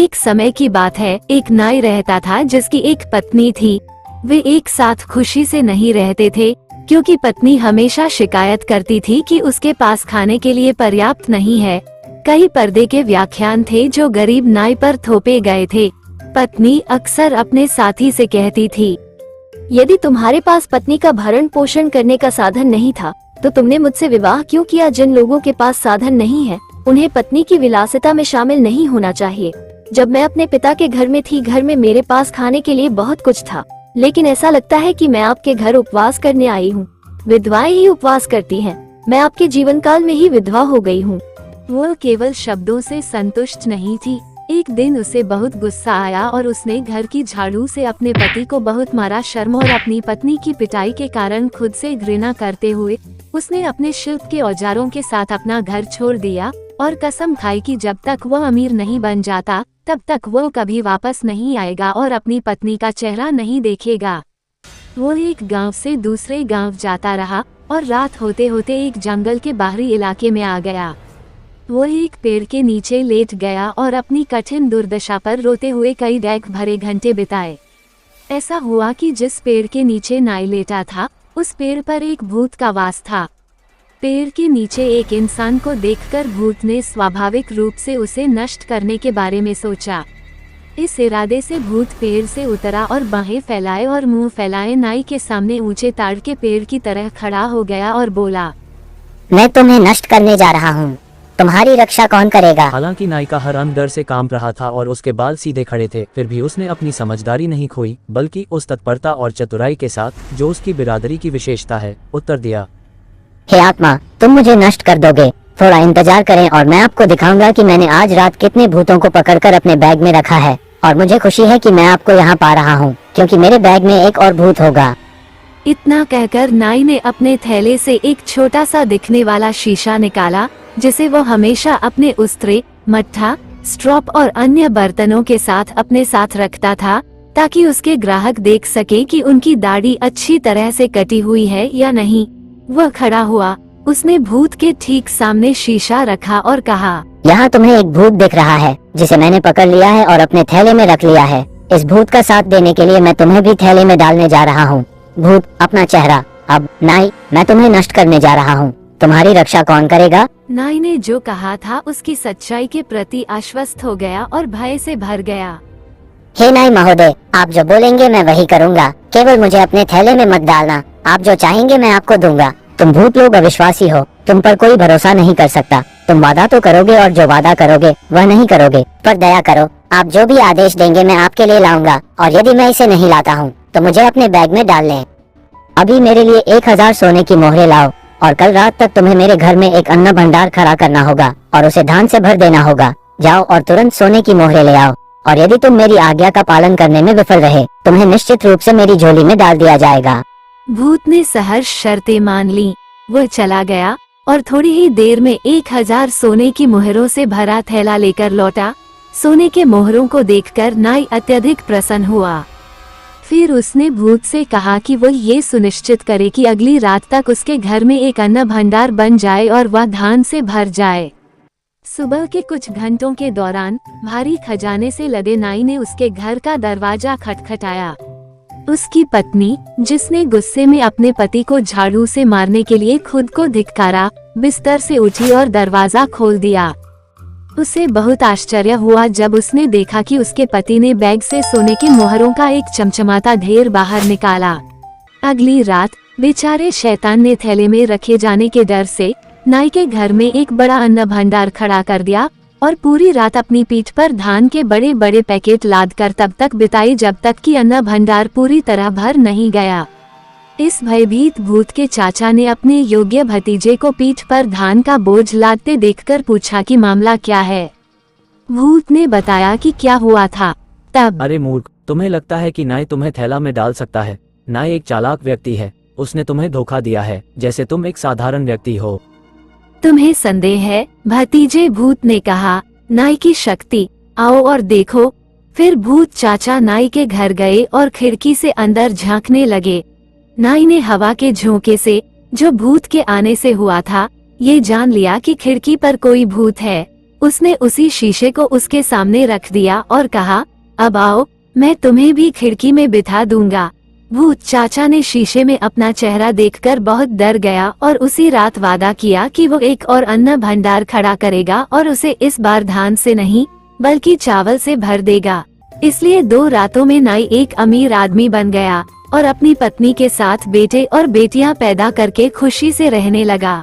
एक समय की बात है, एक नाई रहता था जिसकी एक पत्नी थी। वे एक साथ खुशी से नहीं रहते थे क्योंकि पत्नी हमेशा शिकायत करती थी कि उसके पास खाने के लिए पर्याप्त नहीं है। कई पर्दे के व्याख्यान थे जो गरीब नाई पर थोपे गए थे। पत्नी अक्सर अपने साथी से कहती थी, यदि तुम्हारे पास पत्नी का भरण पोषण करने का साधन नहीं था तो तुमने मुझसे विवाह क्यों किया? जिन लोगों के पास साधन नहीं है उन्हें पत्नी की विलासिता में शामिल नहीं होना चाहिए। जब मैं अपने पिता के घर में थी, घर में मेरे पास खाने के लिए बहुत कुछ था, लेकिन ऐसा लगता है कि मैं आपके घर उपवास करने आई हूँ। विधवाएं ही उपवास करती हैं। मैं आपके जीवन काल में ही विधवा हो गई हूँ। वो केवल शब्दों से संतुष्ट नहीं थी। एक दिन उसे बहुत गुस्सा आया और उसने घर की झाड़ू से अपने पति को बहुत मारा। शर्म और अपनी पत्नी की पिटाई के कारण खुद से घृणा करते हुए उसने अपने शिल्प के औजारों के साथ अपना घर छोड़ दिया और कसम खाई कि जब तक वह अमीर नहीं बन जाता तब तक वो कभी वापस नहीं आएगा और अपनी पत्नी का चेहरा नहीं देखेगा। वो एक गांव से दूसरे गांव जाता रहा और रात होते होते एक जंगल के बाहरी इलाके में आ गया। वो एक पेड़ के नीचे लेट गया और अपनी कठिन दुर्दशा पर रोते हुए कई रैक भरे घंटे बिताए। ऐसा हुआ कि जिस पेड़ के नीचे नाई लेटा था उस पेड़ पर एक भूत का वास था। पेड़ के नीचे एक इंसान को देखकर भूत ने स्वाभाविक रूप से उसे नष्ट करने के बारे में सोचा। इस इरादे से भूत पेड़ से उतरा और बाहें फैलाए और मुंह फैलाए नाई के सामने ऊंचे ताड़ के पेड़ की तरह खड़ा हो गया और बोला, मैं तुम्हें नष्ट करने जा रहा हूँ। तुम्हारी रक्षा कौन करेगा? हालांकि नाई का हर अंग डर से कांप रहा था और उसके बाल सीधे खड़े थे, फिर भी उसने अपनी समझदारी नहीं खोई, बल्कि उस तत्परता और चतुराई के साथ जो उसकी बिरादरी की विशेषता है, उत्तर दिया, हे आत्मा, तुम मुझे नष्ट कर दोगे। थोड़ा इंतजार करें और मैं आपको दिखाऊंगा कि मैंने आज रात कितने भूतों को पकड़कर अपने बैग में रखा है। और मुझे खुशी है कि मैं आपको यहाँ पा रहा हूँ, क्योंकि मेरे बैग में एक और भूत होगा। इतना कहकर नाई ने अपने थैले से एक छोटा सा दिखने वाला शीशा निकाला जिसे वो हमेशा अपने उस्तरे, मट्ठा, स्ट्रॉप और अन्य बर्तनों के साथ अपने साथ रखता था ताकि उसके ग्राहक देख सके कि उनकी दाढ़ी अच्छी तरह से कटी हुई है या नहीं। वह खड़ा हुआ, उसने भूत के ठीक सामने शीशा रखा और कहा, यहाँ तुम्हें एक भूत दिख रहा है जिसे मैंने पकड़ लिया है और अपने थैले में रख लिया है। इस भूत का साथ देने के लिए मैं तुम्हें भी थैले में डालने जा रहा हूँ। भूत, अपना चेहरा। अब नाई, मैं तुम्हें नष्ट करने जा रहा हूँ। तुम्हारी रक्षा कौन करेगा? नाई ने जो कहा था उसकी सच्चाई के प्रति आश्वस्त हो गया और भय से भर गया। हे नाई महोदय, आप जो बोलेंगे मैं वही करूँगा। केवल मुझे अपने थैले में मत डालना। आप जो चाहेंगे मैं आपको दूंगा। तुम भूत लोग अविश्वासी हो, तुम पर कोई भरोसा नहीं कर सकता। तुम वादा तो करोगे और जो वादा करोगे वह नहीं करोगे। पर दया करो, आप जो भी आदेश देंगे मैं आपके लिए लाऊंगा, और यदि मैं इसे नहीं लाता हूँ तो मुझे अपने बैग में डाल लें। अभी मेरे लिए 1000 सोने की मोहरें लाओ और कल रात तक तुम्हें मेरे घर में एक अन्न भंडार खड़ा करना होगा और उसे धान से भर देना होगा। जाओ और तुरंत सोने की मोहरें ले आओ, और यदि तुम मेरी आज्ञा का पालन करने में विफल रहे तुम्हें निश्चित रूप से मेरी झोली में डाल दिया जाएगा। भूत ने सहर्ष शर्तें मान ली। वह चला गया और थोड़ी ही देर में 1000 सोने की मोहरों से भरा थैला लेकर लौटा। सोने के मोहरों को देखकर नाई अत्यधिक प्रसन्न हुआ। फिर उसने भूत से कहा कि वह ये सुनिश्चित करे कि अगली रात तक उसके घर में एक अन्न भंडार बन जाए और वह धान से भर जाए। सुबह के कुछ घंटों के दौरान भारी खजाने से लदे नाई ने उसके घर का दरवाजा खटखटाया। उसकी पत्नी, जिसने गुस्से में अपने पति को झाड़ू से मारने के लिए खुद को धिक्कारा, बिस्तर से उठी और दरवाजा खोल दिया। उसे बहुत आश्चर्य हुआ जब उसने देखा कि उसके पति ने बैग से सोने की मोहरों का एक चमचमाता ढेर बाहर निकाला। अगली रात बेचारे शैतान ने थैले में रखे जाने के डर से नाई के घर में एक बड़ा अन्न भंडार खड़ा कर दिया और पूरी रात अपनी पीठ पर धान के बड़े बड़े पैकेट लादकर तब तक बिताई जब तक कि अन्न भंडार पूरी तरह भर नहीं गया। इस भयभीत भूत के चाचा ने अपने योग्य भतीजे को पीठ पर धान का बोझ लादते देखकर पूछा कि मामला क्या है। भूत ने बताया कि क्या हुआ था। तब, अरे मूर्ख, तुम्हें लगता है कि नाई तुम्हें थैला में डाल सकता है? नाई एक चालाक व्यक्ति है, उसने तुम्हें धोखा दिया है जैसे तुम एक साधारण व्यक्ति हो। तुम्हें संदेह है? भतीजे भूत ने कहा, नाई की शक्ति, आओ और देखो। फिर भूत चाचा नाई के घर गए और खिड़की से अंदर झांकने लगे। नाई ने हवा के झोंके से, जो भूत के आने से हुआ था, ये जान लिया कि खिड़की पर कोई भूत है। उसने उसी शीशे को उसके सामने रख दिया और कहा, अब आओ, मैं तुम्हें भी खिड़की में बिठा दूंगा। भूत चाचा ने शीशे में अपना चेहरा देखकर बहुत डर गया और उसी रात वादा किया कि वो एक और अन्न भंडार खड़ा करेगा और उसे इस बार धान से नहीं बल्कि चावल से भर देगा। इसलिए 2 रातों में नाई एक अमीर आदमी बन गया और अपनी पत्नी के साथ बेटे और बेटियां पैदा करके खुशी से रहने लगा।